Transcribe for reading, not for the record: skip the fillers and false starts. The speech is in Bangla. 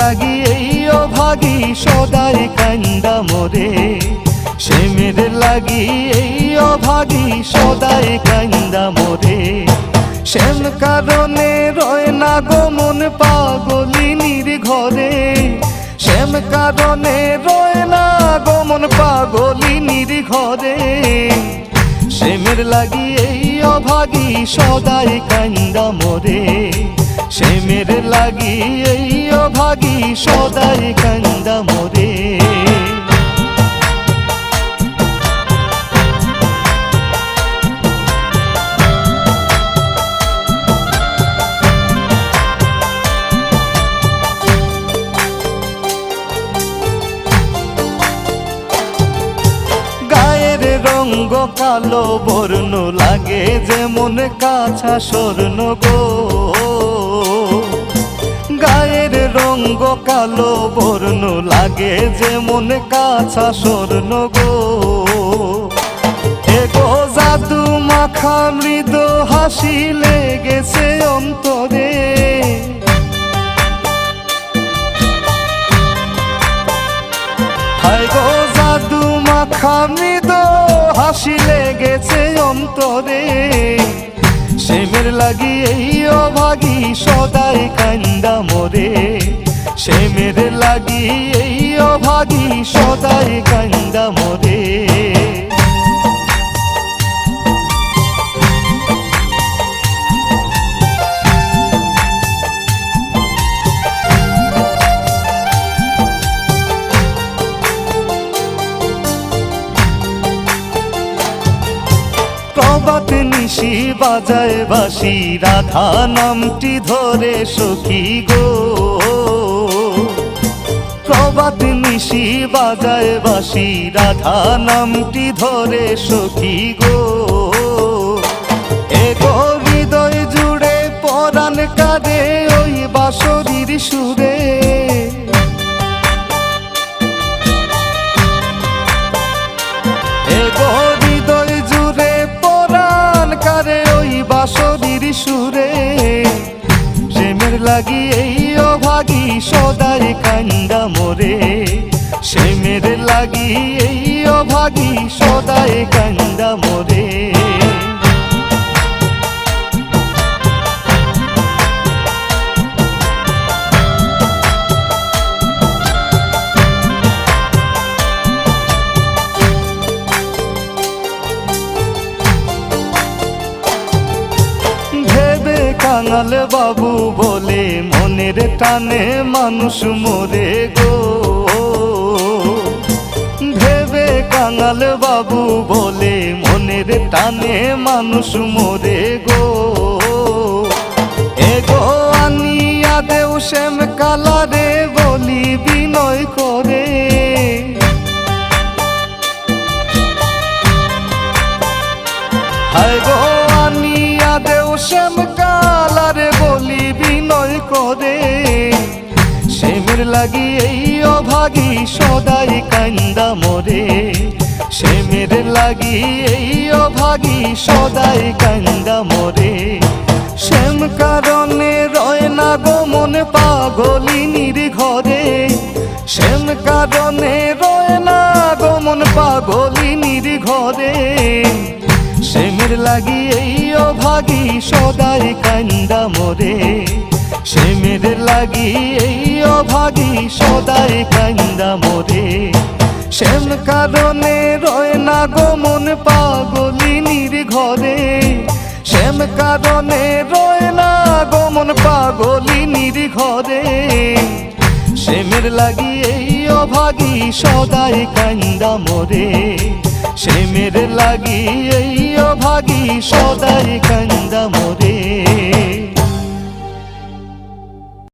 লাগি এই অভাগী সদাই কান্দা মরে, শ্যামের লাগি এই অভাগী সদাই কান্দা মরে। শ্যাম কারণে রয় না গো মন পাগলিনীর ঘরে, শ্যাম কারণে রয় না গো মন পাগলিনীর ঘরে। শ্যামের লাগি এই অভাগী সদাই কান্দা মরে, শ্যামের লাগি এই অভাগী সদাই কান্দা মরে। গায়ের রঙ্গ কালো বর্ণ লাগে যেমন কাছা স্বর্ণ গো, গায়ের রঙ্গ কালো বর্ণ লাগে যেমন কাছা স্বর্ণ গো। এগো জাদু মাখা মৃদু হাসি লেগেছে অন্তরে, হায় গো জাদু মাখা মৃদু হাসি লেগেছে অন্তরে। শ্যামের লাগি এই অভাগী সদাই কান্দা মরে, শ্যামের লাগি এই অভাগী সদাই কান্দা মরে। প্রভাত নিশি বাজায় বাঁশি রাধা নামটি ধরে সখী গো, প্রভাত নিশি বাজায় বাঁশি রাধা নামটি ধরে সখী গো। এগো হৃদয় জুড়ে পরাণ কাঁদে ওই বাঁশরীর সুরে, এগো হৃদয় জুড়ে পরাণ কাঁদে ওই বাঁশরীর সুরে। শ্যামের লাগি এই অভাগী সদাই কান্দা মরে, শ্যামের লাগি এই অভাগী সদাই কান্দা মরে। কাঙাল বাবু বলে মনের টানে মানুষ মরে গো, ভেবে কাঙাল বাবু বলে মনের টানে মানুষ মরে গো। এগো আনিয়া দেও শ্যাম কালারে বলি বিনয় করে, হায় গো আনিয়া দেও শ্যাম কালারে বলি বিনয় করে। শ্যামের লাগি এই অভাগী সদাই কান্দা মরে, শ্যামের লাগি এই অভাগী সদাই কান্দা মরে। শ্যাম কারণে রয় না গো মন পাগলিনীর ঘরে, শ্যাম কারণে রয় না গো মন পাগলিনীর ঘরে। শ্যামের লাগি এই অভাগী সদাই কান্দা মরে, শ্যামের লাগি এই অভাগী সদাই কান্দা মরে। শ্যাম কারণে রয় না গো মন পাগলিনীর ঘরে, শ্যাম কারণে রয় না গো মন পাগলিনীর ঘরে। শ্যামের লাগি এই অভাগী সদাই কান্দা মরে, শ্যামের লাগি এই অভাগী সদাই কান্দা